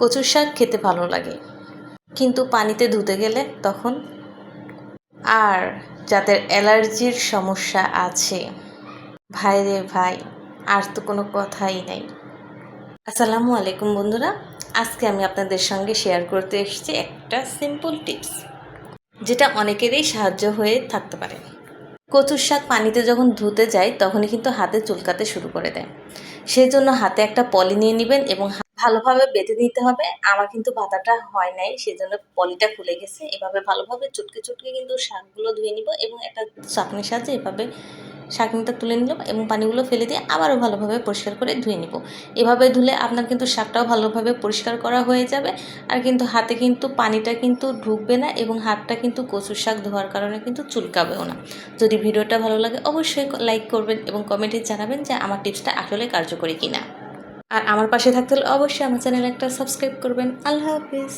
কচুর শাক খেতে ভালো লাগে, কিন্তু পানিতে ধুতে গেলে তখন। আর যাদের অ্যালার্জির সমস্যা আছে, ভাই রে ভাই, আর তো কোনো কথাই নাই। আসসালামু আলাইকুম বন্ধুরা, আজকে আমি আপনাদের সঙ্গে শেয়ার করতে এসেছি একটা সিম্পল টিপস, যেটা অনেকেরই সাহায্য হয়ে থাকতে পারে। কচুর শাক পানিতে যখন ধুতে যায় তখনই কিন্তু হাতে চুলকাতে শুরু করে দেয়। সেই জন্য হাতে একটা পলি নিয়ে নেবেন এবং ভালোভাবে বেঁধে নিতে হবে। আমার কিন্তু বাঁধাটা হয় নাই, সেজন্য পলিটা খুলে গেছে। এভাবে ভালোভাবে চটকে চটকে কিন্তু শাকগুলো ধুয়ে নিব এবং একটা চাকনির সাহায্যে এভাবে শাকনিটা তুলে নিলাম এবং পানিগুলো ফেলে দিয়ে আবারও ভালোভাবে পরিষ্কার করে ধুয়ে নিব। এভাবে ধুলে আপনার কিন্তু শাকটাও ভালোভাবে পরিষ্কার করা হয়ে যাবে, আর কিন্তু হাতে কিন্তু পানিটা কিন্তু ঢুকবে না এবং হাতটা কিন্তু কচুর শাক ধোয়ার কারণে কিন্তু চুলকাবেও না। যদি ভিডিওটা ভালো লাগে অবশ্যই লাইক করবেন এবং কমেন্টে জানাবেন যে আমার টিপসটা আসলে কার্যকরী কিনা। আর আমার পাশে থাকতে হলে অবশ্যই আমার চ্যানেলে একটা সাবস্ক্রাইব করবেন। আল্লাহ হাফিজ।